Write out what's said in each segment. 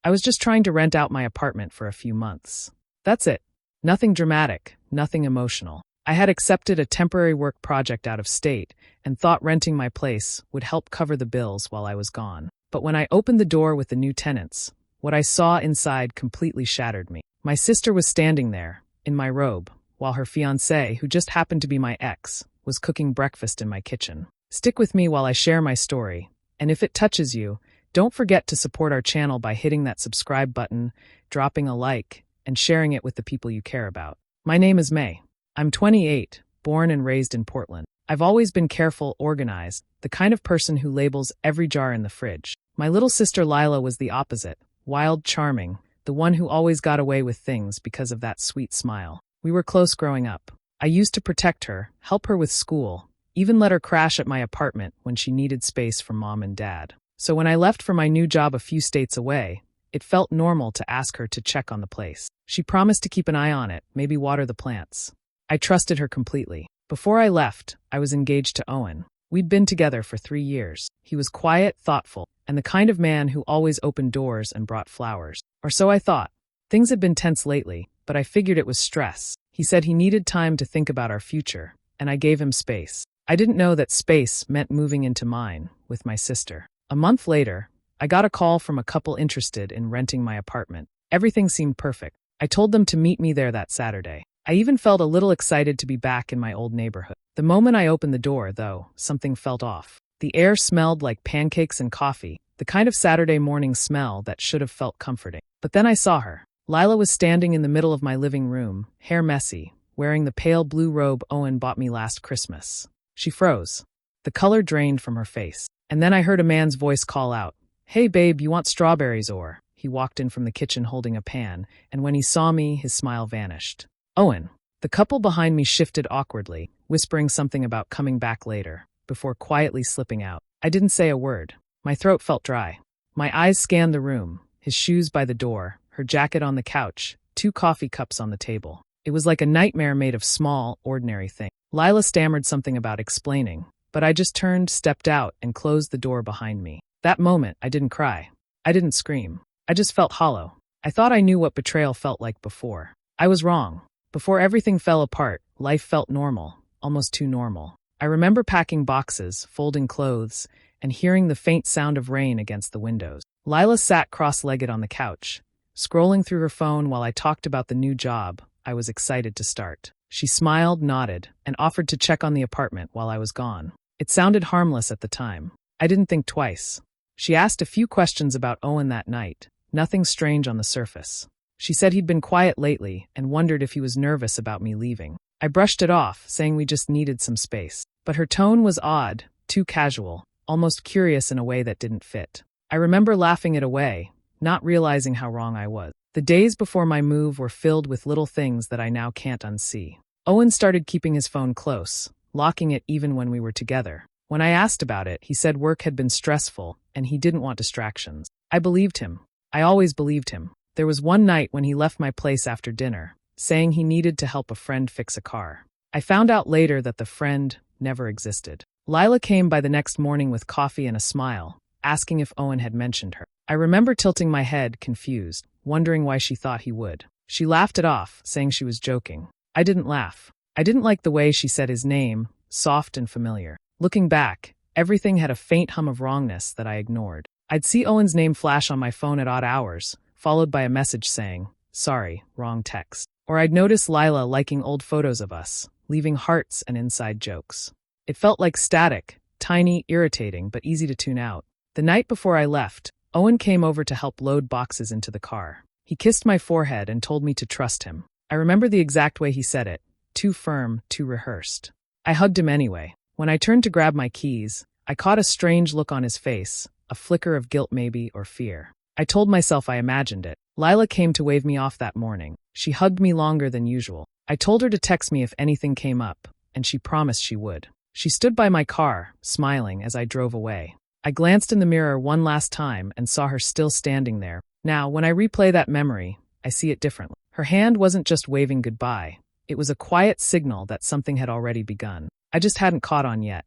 I was just trying to rent out my apartment for a few months. That's it. Nothing dramatic, nothing emotional. I had accepted a temporary work project out of state and thought renting my place would help cover the bills while I was gone. But when I opened the door with the new tenants, what I saw inside completely shattered me. My sister was standing there, in my robe, while her fiancé, who just happened to be my ex, was cooking breakfast in my kitchen. Stick with me while I share my story, and if it touches you, don't forget to support our channel by hitting that subscribe button, dropping a like, and sharing it with the people you care about. My name is May. I'm 28, born and raised in Portland. I've always been careful, organized, the kind of person who labels every jar in the fridge. My little sister Lila was the opposite, wild, charming, the one who always got away with things because of that sweet smile. We were close growing up. I used to protect her, help her with school, even let her crash at my apartment when she needed space from mom and dad. So when I left for my new job a few states away, it felt normal to ask her to check on the place. She promised to keep an eye on it, maybe water the plants. I trusted her completely. Before I left, I was engaged to Owen. We'd been together for 3 years. He was quiet, thoughtful, and the kind of man who always opened doors and brought flowers. Or so I thought. Things had been tense lately, but I figured it was stress. He said he needed time to think about our future, and I gave him space. I didn't know that space meant moving into mine, with my sister. A month later, I got a call from a couple interested in renting my apartment. Everything seemed perfect. I told them to meet me there that Saturday. I even felt a little excited to be back in my old neighborhood. The moment I opened the door, though, something felt off. The air smelled like pancakes and coffee, the kind of Saturday morning smell that should have felt comforting. But then I saw her. Lila was standing in the middle of my living room, hair messy, wearing the pale blue robe Owen bought me last Christmas. She froze. The color drained from her face. And then I heard a man's voice call out, "Hey babe, you want strawberries or?" He walked in from the kitchen holding a pan, and when he saw me, his smile vanished. Owen. The couple behind me shifted awkwardly, whispering something about coming back later, before quietly slipping out. I didn't say a word. My throat felt dry. My eyes scanned the room, his shoes by the door, her jacket on the couch, 2 coffee cups on the table. It was like a nightmare made of small, ordinary things. Lila stammered something about explaining, but I just turned, stepped out, and closed the door behind me. That moment, I didn't cry. I didn't scream. I just felt hollow. I thought I knew what betrayal felt like before. I was wrong. Before everything fell apart, life felt normal, almost too normal. I remember packing boxes, folding clothes, and hearing the faint sound of rain against the windows. Lila sat cross-legged on the couch, scrolling through her phone while I talked about the new job I was excited to start. She smiled, nodded, and offered to check on the apartment while I was gone. It sounded harmless at the time. I didn't think twice. She asked a few questions about Owen that night, nothing strange on the surface. She said he'd been quiet lately and wondered if he was nervous about me leaving. I brushed it off, saying we just needed some space. But her tone was odd, too casual, almost curious in a way that didn't fit. I remember laughing it away, not realizing how wrong I was. The days before my move were filled with little things that I now can't unsee. Owen started keeping his phone close, locking it even when we were together. When I asked about it, he said work had been stressful and he didn't want distractions. I believed him. I always believed him. There was one night when he left my place after dinner, saying he needed to help a friend fix a car. I found out later that the friend never existed. Lila came by the next morning with coffee and a smile, asking if Owen had mentioned her. I remember tilting my head, confused, wondering why she thought he would. She laughed it off, saying she was joking. I didn't laugh. I didn't like the way she said his name, soft and familiar. Looking back, everything had a faint hum of wrongness that I ignored. I'd see Owen's name flash on my phone at odd hours, followed by a message saying, "Sorry, wrong text." Or I'd notice Lila liking old photos of us, leaving hearts and inside jokes. It felt like static, tiny, irritating, but easy to tune out. The night before I left, Owen came over to help load boxes into the car. He kissed my forehead and told me to trust him. I remember the exact way he said it, too firm, too rehearsed. I hugged him anyway. When I turned to grab my keys, I caught a strange look on his face, a flicker of guilt maybe, or fear. I told myself I imagined it. Lila came to wave me off that morning. She hugged me longer than usual. I told her to text me if anything came up, and she promised she would. She stood by my car, smiling as I drove away. I glanced in the mirror one last time and saw her still standing there. Now, when I replay that memory, I see it differently. Her hand wasn't just waving goodbye. It was a quiet signal that something had already begun. I just hadn't caught on yet.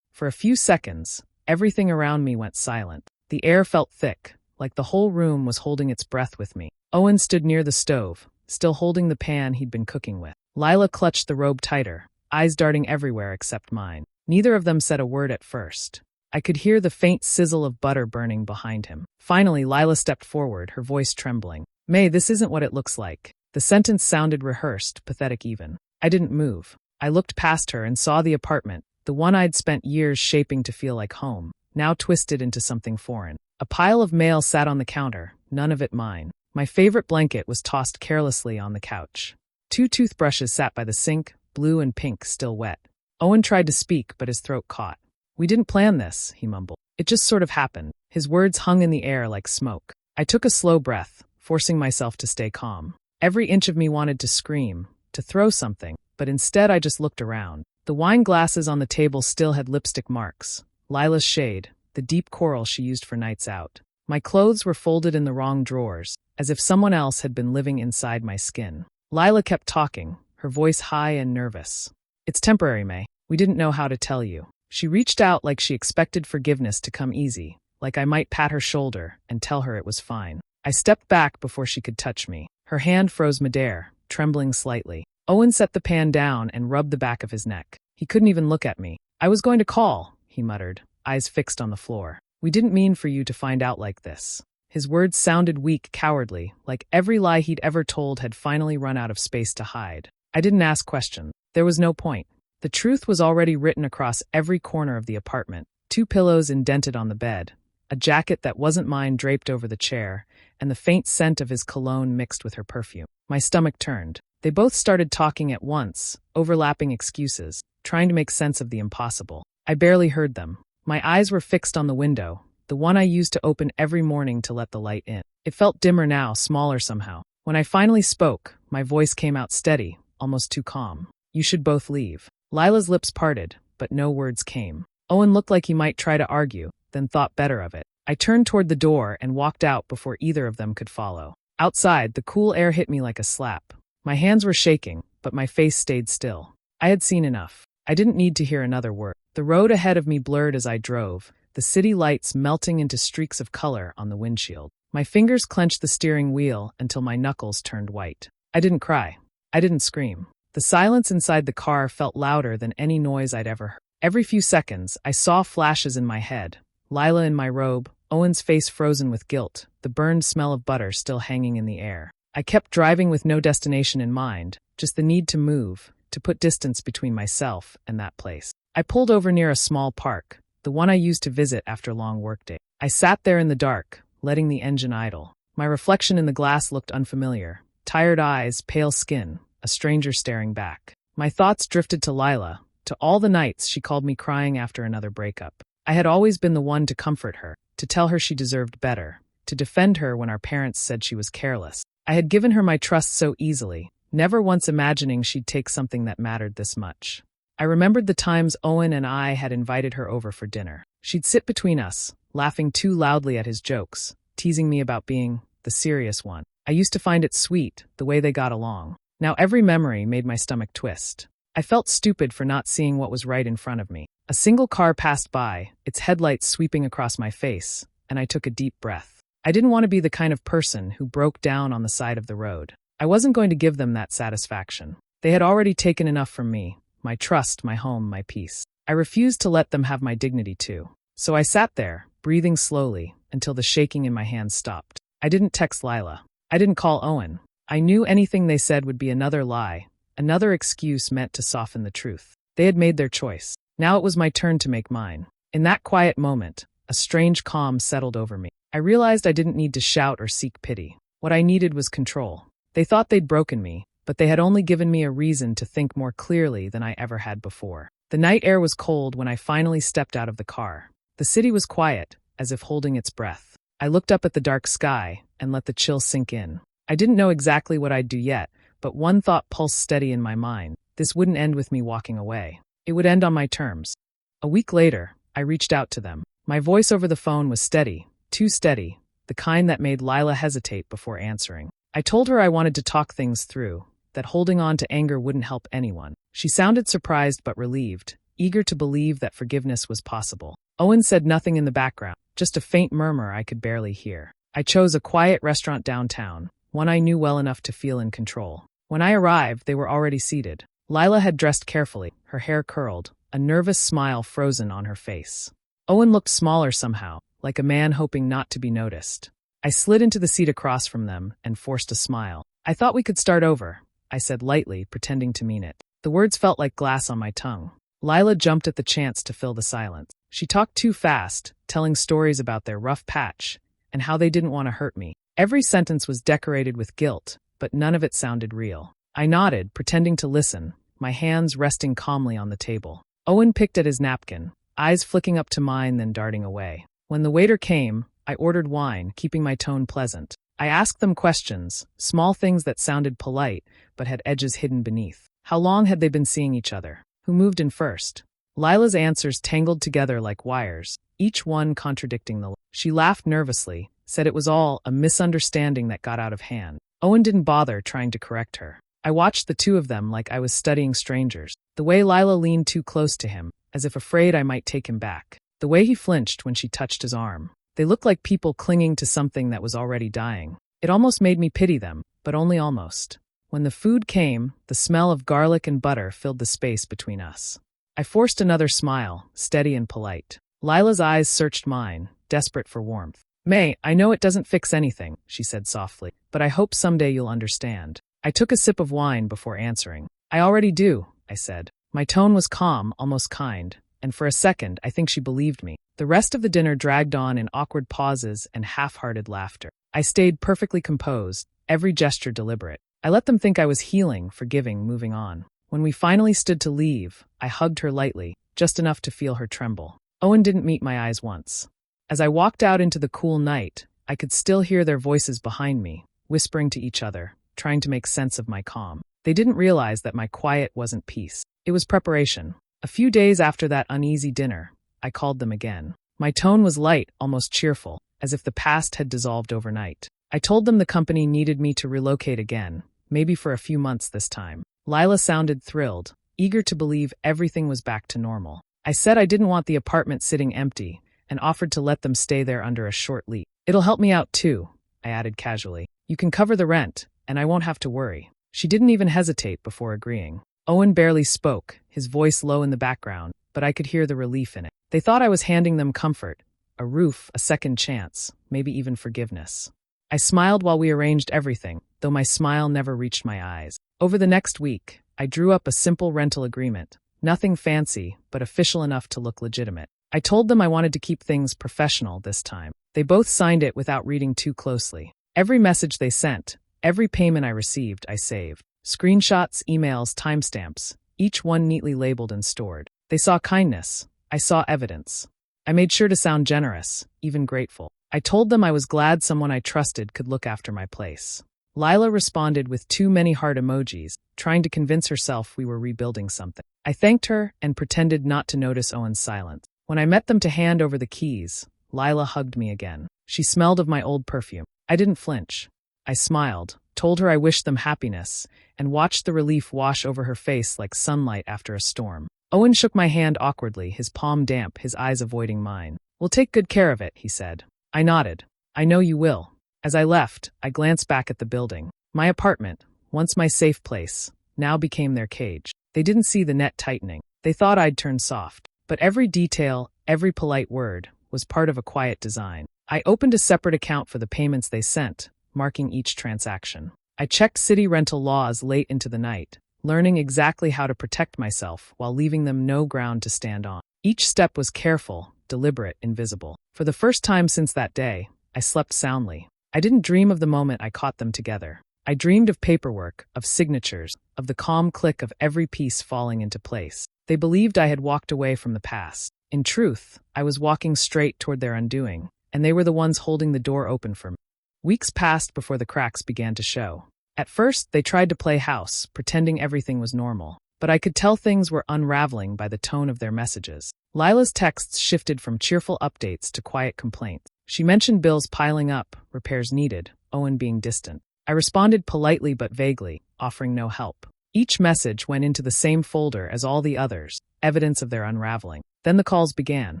For a few seconds, everything around me went silent. The air felt thick, like the whole room was holding its breath with me. Owen stood near the stove, still holding the pan he'd been cooking with. Lila clutched the robe tighter, eyes darting everywhere except mine. Neither of them said a word at first. I could hear the faint sizzle of butter burning behind him. Finally, Lila stepped forward, her voice trembling. "May, this isn't what it looks like." The sentence sounded rehearsed, pathetic even. I didn't move. I looked past her and saw the apartment, the one I'd spent years shaping to feel like home, now twisted into something foreign. A pile of mail sat on the counter, none of it mine. My favorite blanket was tossed carelessly on the couch. 2 toothbrushes sat by the sink, blue and pink, still wet. Owen tried to speak, but his throat caught. "We didn't plan this," he mumbled. "It just sort of happened." His words hung in the air like smoke. I took a slow breath, forcing myself to stay calm. Every inch of me wanted to scream, to throw something, but instead I just looked around. The wine glasses on the table still had lipstick marks. Lila's shade, the deep coral she used for nights out. My clothes were folded in the wrong drawers, as if someone else had been living inside my skin. Lila kept talking, her voice high and nervous. "It's temporary, May. We didn't know how to tell you." She reached out like she expected forgiveness to come easy, like I might pat her shoulder and tell her it was fine. I stepped back before she could touch me. Her hand froze midair, trembling slightly. Owen set the pan down and rubbed the back of his neck. He couldn't even look at me. "I was going to call," he muttered, eyes fixed on the floor. "We didn't mean for you to find out like this." His words sounded weak, cowardly, like every lie he'd ever told had finally run out of space to hide. I didn't ask questions. There was no point. The truth was already written across every corner of the apartment. 2 pillows indented on the bed, a jacket that wasn't mine draped over the chair, and the faint scent of his cologne mixed with her perfume. My stomach turned. They both started talking at once, overlapping excuses, trying to make sense of the impossible. I barely heard them. My eyes were fixed on the window, the one I used to open every morning to let the light in. It felt dimmer now, smaller somehow. When I finally spoke, my voice came out steady, almost too calm. "You should both leave." Lila's lips parted, but no words came. Owen looked like he might try to argue, then thought better of it. I turned toward the door and walked out before either of them could follow. Outside, the cool air hit me like a slap. My hands were shaking, but my face stayed still. I had seen enough. I didn't need to hear another word. The road ahead of me blurred as I drove, the city lights melting into streaks of color on the windshield. My fingers clenched the steering wheel until my knuckles turned white. I didn't cry. I didn't scream. The silence inside the car felt louder than any noise I'd ever heard. Every few seconds, I saw flashes in my head. Lila in my robe, Owen's face frozen with guilt, the burned smell of butter still hanging in the air. I kept driving with no destination in mind, just the need to move, to put distance between myself and that place. I pulled over near a small park, the one I used to visit after long workday. I sat there in the dark, letting the engine idle. My reflection in the glass looked unfamiliar. Tired eyes, pale skin, a stranger staring back. My thoughts drifted to Lila, to all the nights she called me crying after another breakup. I had always been the one to comfort her, to tell her she deserved better, to defend her when our parents said she was careless. I had given her my trust so easily, never once imagining she'd take something that mattered this much. I remembered the times Owen and I had invited her over for dinner. She'd sit between us, laughing too loudly at his jokes, teasing me about being the serious one. I used to find it sweet, the way they got along. Now every memory made my stomach twist. I felt stupid for not seeing what was right in front of me. A single car passed by, its headlights sweeping across my face, and I took a deep breath. I didn't want to be the kind of person who broke down on the side of the road. I wasn't going to give them that satisfaction. They had already taken enough from me, my trust, my home, my peace. I refused to let them have my dignity too. So I sat there, breathing slowly, until the shaking in my hands stopped. I didn't text Lila. I didn't call Owen. I knew anything they said would be another lie, another excuse meant to soften the truth. They had made their choice. Now it was my turn to make mine. In that quiet moment, a strange calm settled over me. I realized I didn't need to shout or seek pity. What I needed was control. They thought they'd broken me, but they had only given me a reason to think more clearly than I ever had before. The night air was cold when I finally stepped out of the car. The city was quiet, as if holding its breath. I looked up at the dark sky and let the chill sink in. I didn't know exactly what I'd do yet, but one thought pulsed steady in my mind. This wouldn't end with me walking away. It would end on my terms. A week later, I reached out to them. My voice over the phone was steady, too steady, the kind that made Lila hesitate before answering. I told her I wanted to talk things through, that holding on to anger wouldn't help anyone. She sounded surprised but relieved, eager to believe that forgiveness was possible. Owen said nothing in the background, just a faint murmur I could barely hear. I chose a quiet restaurant downtown, one I knew well enough to feel in control. When I arrived, they were already seated. Lila had dressed carefully, her hair curled, a nervous smile frozen on her face. Owen looked smaller somehow, like a man hoping not to be noticed. I slid into the seat across from them and forced a smile. "I thought we could start over," I said lightly, pretending to mean it. The words felt like glass on my tongue. Lila jumped at the chance to fill the silence. She talked too fast, telling stories about their rough patch and how they didn't want to hurt me. Every sentence was decorated with guilt, but none of it sounded real. I nodded, pretending to listen, my hands resting calmly on the table. Owen picked at his napkin, eyes flicking up to mine then darting away. When the waiter came, I ordered wine, keeping my tone pleasant. I asked them questions, small things that sounded polite, but had edges hidden beneath. How long had they been seeing each other? Who moved in first? Lila's answers tangled together like wires, each one contradicting the last. She laughed nervously, said it was all a misunderstanding that got out of hand. Owen didn't bother trying to correct her. I watched the two of them like I was studying strangers. The way Lila leaned too close to him, as if afraid I might take him back. The way he flinched when she touched his arm. They looked like people clinging to something that was already dying. It almost made me pity them, but only almost. When the food came, the smell of garlic and butter filled the space between us. I forced another smile, steady and polite. Lila's eyes searched mine, desperate for warmth. "May, I know it doesn't fix anything," she said softly, "but I hope someday you'll understand." I took a sip of wine before answering. "I already do," I said. My tone was calm, almost kind, and for a second I think she believed me. The rest of the dinner dragged on in awkward pauses and half-hearted laughter. I stayed perfectly composed, every gesture deliberate. I let them think I was healing, forgiving, moving on. When we finally stood to leave, I hugged her lightly, just enough to feel her tremble. Owen didn't meet my eyes once. As I walked out into the cool night, I could still hear their voices behind me, whispering to each other, trying to make sense of my calm. They didn't realize that my quiet wasn't peace. It was preparation. A few days after that uneasy dinner, I called them again. My tone was light, almost cheerful, as if the past had dissolved overnight. I told them the company needed me to relocate again, maybe for a few months this time. Lila sounded thrilled, eager to believe everything was back to normal. I said I didn't want the apartment sitting empty, and offered to let them stay there under a short lease. "It'll help me out too," I added casually. "You can cover the rent, and I won't have to worry." She didn't even hesitate before agreeing. Owen barely spoke, his voice low in the background, but I could hear the relief in it. They thought I was handing them comfort, a roof, a second chance, maybe even forgiveness. I smiled while we arranged everything, though my smile never reached my eyes. Over the next week, I drew up a simple rental agreement, nothing fancy, but official enough to look legitimate. I told them I wanted to keep things professional this time. They both signed it without reading too closely. Every message they sent, every payment I received, I saved. Screenshots, emails, timestamps, each one neatly labeled and stored. They saw kindness. I saw evidence. I made sure to sound generous, even grateful. I told them I was glad someone I trusted could look after my place. Lila responded with too many heart emojis, trying to convince herself we were rebuilding something. I thanked her and pretended not to notice Owen's silence. When I met them to hand over the keys, Lila hugged me again. She smelled of my old perfume. I didn't flinch. I smiled, told her I wished them happiness, and watched the relief wash over her face like sunlight after a storm. Owen shook my hand awkwardly, his palm damp, his eyes avoiding mine. "We'll take good care of it," he said. I nodded. "I know you will." As I left, I glanced back at the building. My apartment, once my safe place, now became their cage. They didn't see the net tightening. They thought I'd turned soft. But every detail, every polite word, was part of a quiet design. I opened a separate account for the payments they sent, marking each transaction. I checked city rental laws late into the night, learning exactly how to protect myself while leaving them no ground to stand on. Each step was careful, deliberate, invisible. For the first time since that day, I slept soundly. I didn't dream of the moment I caught them together. I dreamed of paperwork, of signatures, of the calm click of every piece falling into place. They believed I had walked away from the past. In truth, I was walking straight toward their undoing, and they were the ones holding the door open for me. Weeks passed before the cracks began to show. At first, they tried to play house, pretending everything was normal. But I could tell things were unraveling by the tone of their messages. Lila's texts shifted from cheerful updates to quiet complaints. She mentioned bills piling up, repairs needed, Owen being distant. I responded politely but vaguely, offering no help. Each message went into the same folder as all the others, evidence of their unraveling. Then the calls began.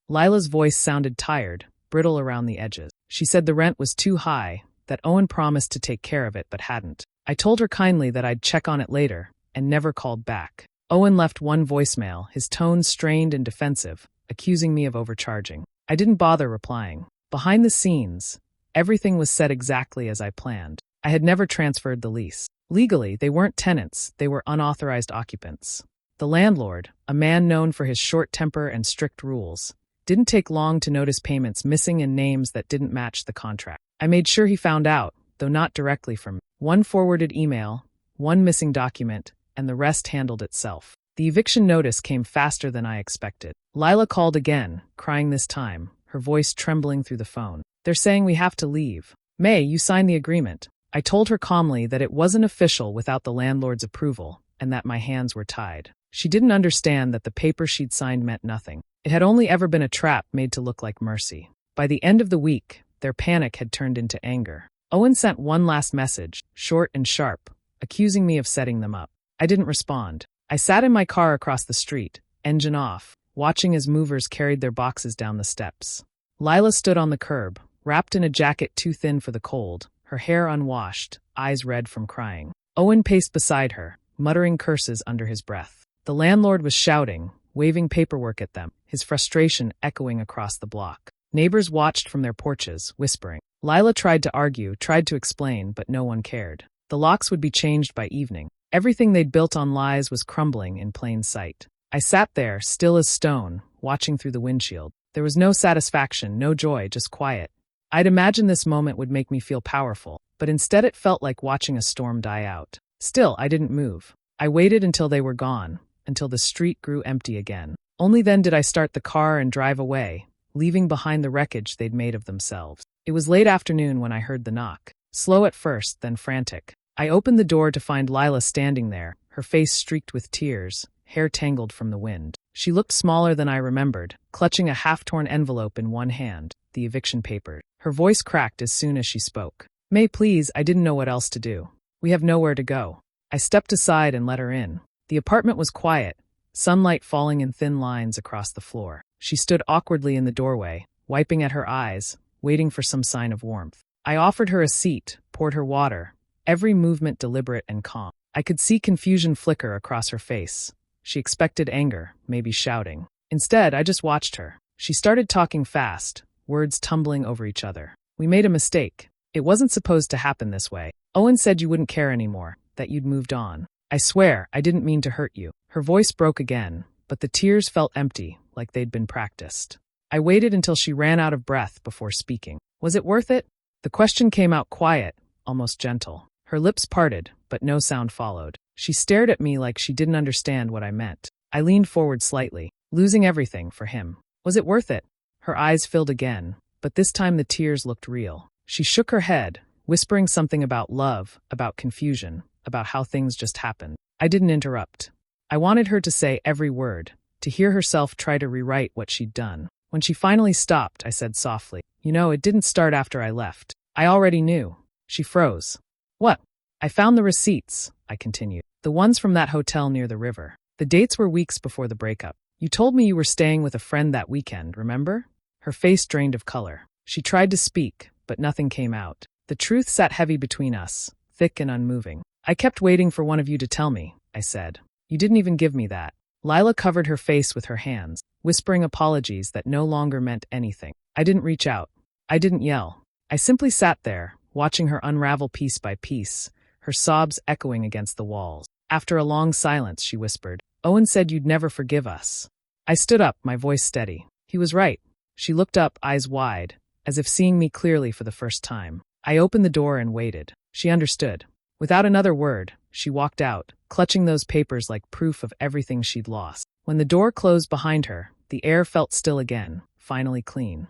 Lila's voice sounded tired, brittle around the edges. She said the rent was too high, that Owen promised to take care of it but hadn't. I told her kindly that I'd check on it later, and never called back. Owen left one voicemail, his tone strained and defensive, accusing me of overcharging. I didn't bother replying. Behind the scenes, everything was set exactly as I planned. I had never transferred the lease. Legally, they weren't tenants, they were unauthorized occupants. The landlord, a man known for his short temper and strict rules, didn't take long to notice payments missing and names that didn't match the contract. I made sure he found out, though not directly from me. One forwarded email, one missing document, and the rest handled itself. The eviction notice came faster than I expected. Lila called again, crying this time, her voice trembling through the phone. They're saying we have to leave. May, you signed the agreement. I told her calmly that it wasn't official without the landlord's approval, and that my hands were tied. She didn't understand that the paper she'd signed meant nothing. It had only ever been a trap made to look like mercy. By the end of the week, their panic had turned into anger. Owen sent one last message, short and sharp, accusing me of setting them up. I didn't respond. I sat in my car across the street, engine off, watching as movers carried their boxes down the steps. Lila stood on the curb, wrapped in a jacket too thin for the cold, her hair unwashed, eyes red from crying. Owen paced beside her, muttering curses under his breath. The landlord was shouting, waving paperwork at them, his frustration echoing across the block. Neighbors watched from their porches, whispering. Lila tried to argue, tried to explain, but no one cared. The locks would be changed by evening. Everything they'd built on lies was crumbling in plain sight. I sat there, still as stone, watching through the windshield. There was no satisfaction, no joy, just quiet. I'd imagined this moment would make me feel powerful, but instead it felt like watching a storm die out. Still, I didn't move. I waited until they were gone, until the street grew empty again. Only then did I start the car and drive away, leaving behind the wreckage they'd made of themselves. It was late afternoon when I heard the knock. Slow at first, then frantic. I opened the door to find Lila standing there, her face streaked with tears, hair tangled from the wind. She looked smaller than I remembered, clutching a half-torn envelope in one hand, the eviction papers. Her voice cracked as soon as she spoke. May, please, I didn't know what else to do. We have nowhere to go. I stepped aside and let her in. The apartment was quiet, sunlight falling in thin lines across the floor. She stood awkwardly in the doorway, wiping at her eyes, waiting for some sign of warmth. I offered her a seat, poured her water, every movement deliberate and calm. I could see confusion flicker across her face. She expected anger, maybe shouting. Instead, I just watched her. She started talking fast, words tumbling over each other. We made a mistake. It wasn't supposed to happen this way. Owen said you wouldn't care anymore, that you'd moved on. I swear, I didn't mean to hurt you. Her voice broke again, but the tears felt empty, like they'd been practiced. I waited until she ran out of breath before speaking. Was it worth it? The question came out quiet, almost gentle. Her lips parted, but no sound followed. She stared at me like she didn't understand what I meant. I leaned forward slightly, losing everything for him. Was it worth it? Her eyes filled again, but this time the tears looked real. She shook her head, whispering something about love, about confusion, about how things just happened. I didn't interrupt. I wanted her to say every word, to hear herself try to rewrite what she'd done. When she finally stopped, I said softly, "You know, it didn't start after I left. I already knew." She froze. "What?" "I found the receipts," I continued. "The ones from that hotel near the river. The dates were weeks before the breakup. You told me you were staying with a friend that weekend, remember?" Her face drained of color. She tried to speak, but nothing came out. The truth sat heavy between us, thick and unmoving. "I kept waiting for one of you to tell me," I said. "You didn't even give me that." Lila covered her face with her hands, whispering apologies that no longer meant anything. I didn't reach out. I didn't yell. I simply sat there, watching her unravel piece by piece, her sobs echoing against the walls. After a long silence, she whispered, "Owen said you'd never forgive us." I stood up, my voice steady. He was right. She looked up, eyes wide, as if seeing me clearly for the first time. I opened the door and waited. She understood. Without another word, she walked out, clutching those papers like proof of everything she'd lost. When the door closed behind her, the air felt still again, finally clean.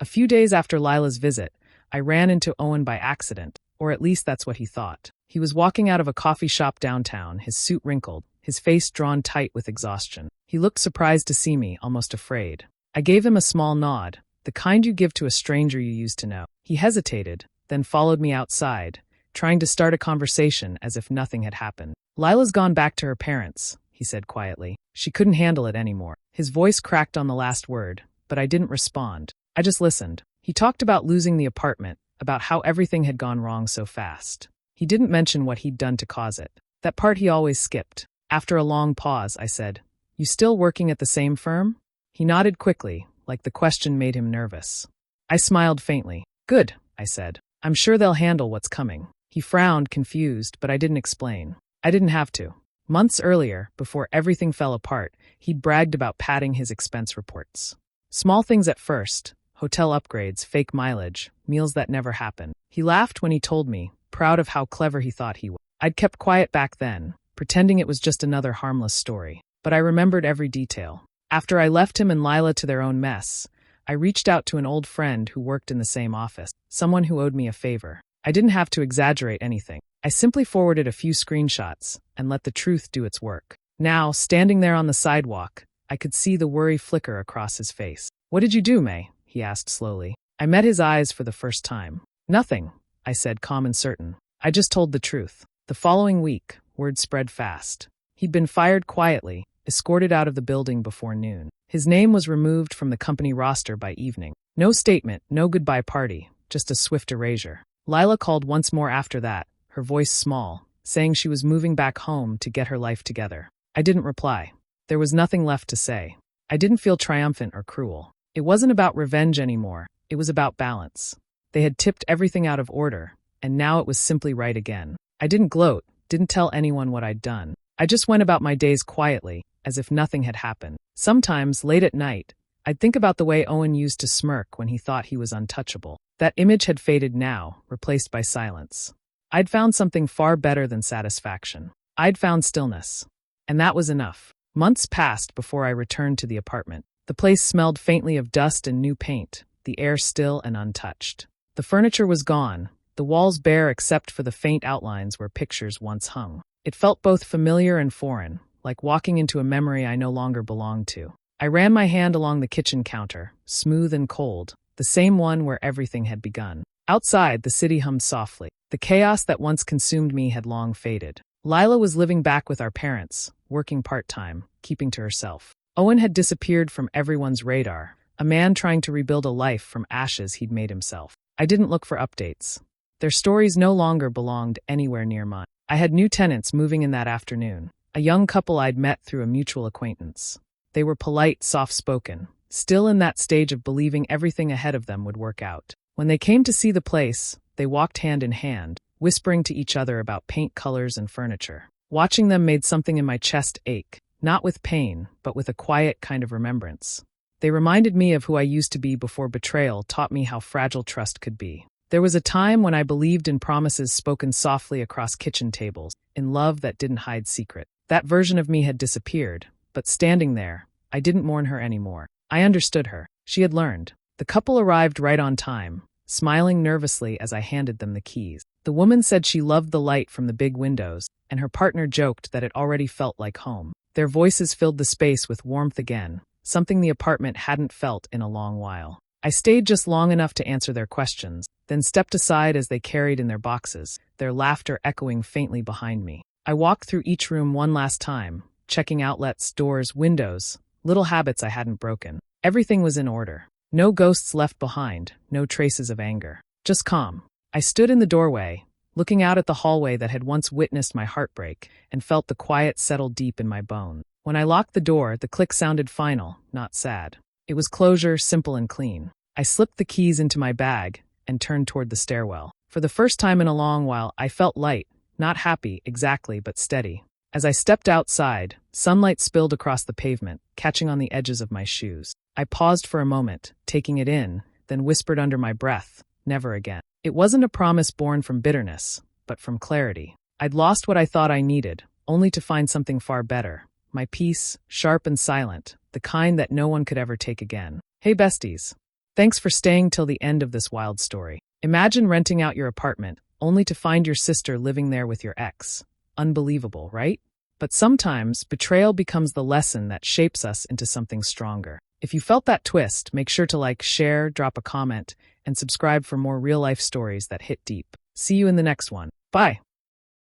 A few days after Lila's visit, I ran into Owen by accident, or at least that's what he thought. He was walking out of a coffee shop downtown, his suit wrinkled, his face drawn tight with exhaustion. He looked surprised to see me, almost afraid. I gave him a small nod, the kind you give to a stranger you used to know. He hesitated, then followed me outside, trying to start a conversation as if nothing had happened. "Lila's gone back to her parents," he said quietly. "She couldn't handle it anymore." His voice cracked on the last word, but I didn't respond. I just listened. He talked about losing the apartment, about how everything had gone wrong so fast. He didn't mention what he'd done to cause it. That part he always skipped. After a long pause, I said, "You still working at the same firm?" He nodded quickly, like the question made him nervous. I smiled faintly. "Good," I said. "I'm sure they'll handle what's coming." He frowned, confused, but I didn't explain. I didn't have to. Months earlier, before everything fell apart, he'd bragged about padding his expense reports. Small things at first, hotel upgrades, fake mileage, meals that never happened. He laughed when he told me, proud of how clever he thought he was. I'd kept quiet back then, pretending it was just another harmless story. But I remembered every detail. After I left him and Lila to their own mess, I reached out to an old friend who worked in the same office, someone who owed me a favor. I didn't have to exaggerate anything. I simply forwarded a few screenshots and let the truth do its work. Now, standing there on the sidewalk, I could see the worry flicker across his face. "What did you do, May?" he asked slowly. I met his eyes for the first time. "Nothing," I said, calm and certain. "I just told the truth." The following week, word spread fast. He'd been fired quietly, escorted out of the building before noon. His name was removed from the company roster by evening. No statement, no goodbye party, just a swift erasure. Lila called once more after that, her voice small, saying she was moving back home to get her life together. I didn't reply. There was nothing left to say. I didn't feel triumphant or cruel. It wasn't about revenge anymore, it was about balance. They had tipped everything out of order, and now it was simply right again. I didn't gloat, didn't tell anyone what I'd done. I just went about my days quietly, as if nothing had happened. Sometimes, late at night, I'd think about the way Owen used to smirk when he thought he was untouchable. That image had faded now, replaced by silence. I'd found something far better than satisfaction. I'd found stillness. And that was enough. Months passed before I returned to the apartment. The place smelled faintly of dust and new paint, the air still and untouched. The furniture was gone, the walls bare except for the faint outlines where pictures once hung. It felt both familiar and foreign, like walking into a memory I no longer belonged to. I ran my hand along the kitchen counter, smooth and cold, the same one where everything had begun. Outside, the city hummed softly. The chaos that once consumed me had long faded. Lila was living back with our parents, working part-time, keeping to herself. Owen had disappeared from everyone's radar, a man trying to rebuild a life from ashes he'd made himself. I didn't look for updates. Their stories no longer belonged anywhere near mine. I had new tenants moving in that afternoon, a young couple I'd met through a mutual acquaintance. They were polite, soft-spoken, still in that stage of believing everything ahead of them would work out. When they came to see the place, they walked hand in hand, whispering to each other about paint colors and furniture. Watching them made something in my chest ache, not with pain, but with a quiet kind of remembrance. They reminded me of who I used to be before betrayal taught me how fragile trust could be. There was a time when I believed in promises spoken softly across kitchen tables, in love that didn't hide secret. That version of me had disappeared, but standing there, I didn't mourn her anymore. I understood her. She had learned. The couple arrived right on time, smiling nervously as I handed them the keys. The woman said she loved the light from the big windows, and her partner joked that it already felt like home. Their voices filled the space with warmth again, something the apartment hadn't felt in a long while. I stayed just long enough to answer their questions, then stepped aside as they carried in their boxes, their laughter echoing faintly behind me. I walked through each room one last time, checking outlets, doors, windows, little habits I hadn't broken. Everything was in order. No ghosts left behind, no traces of anger. Just calm. I stood in the doorway, looking out at the hallway that had once witnessed my heartbreak, and felt the quiet settle deep in my bone. When I locked the door, the click sounded final, not sad. It was closure, simple and clean. I slipped the keys into my bag and turned toward the stairwell. For the first time in a long while, I felt light, not happy exactly, but steady. As I stepped outside, sunlight spilled across the pavement, catching on the edges of my shoes. I paused for a moment, taking it in, then whispered under my breath, "Never again." It wasn't a promise born from bitterness, but from clarity. I'd lost what I thought I needed, only to find something far better. My peace, sharp and silent, the kind that no one could ever take again. Hey besties. Thanks for staying till the end of this wild story. Imagine renting out your apartment, only to find your sister living there with your ex. Unbelievable, right? But sometimes, betrayal becomes the lesson that shapes us into something stronger. If you felt that twist, make sure to like, share, drop a comment, and subscribe for more real-life stories that hit deep. See you in the next one. Bye.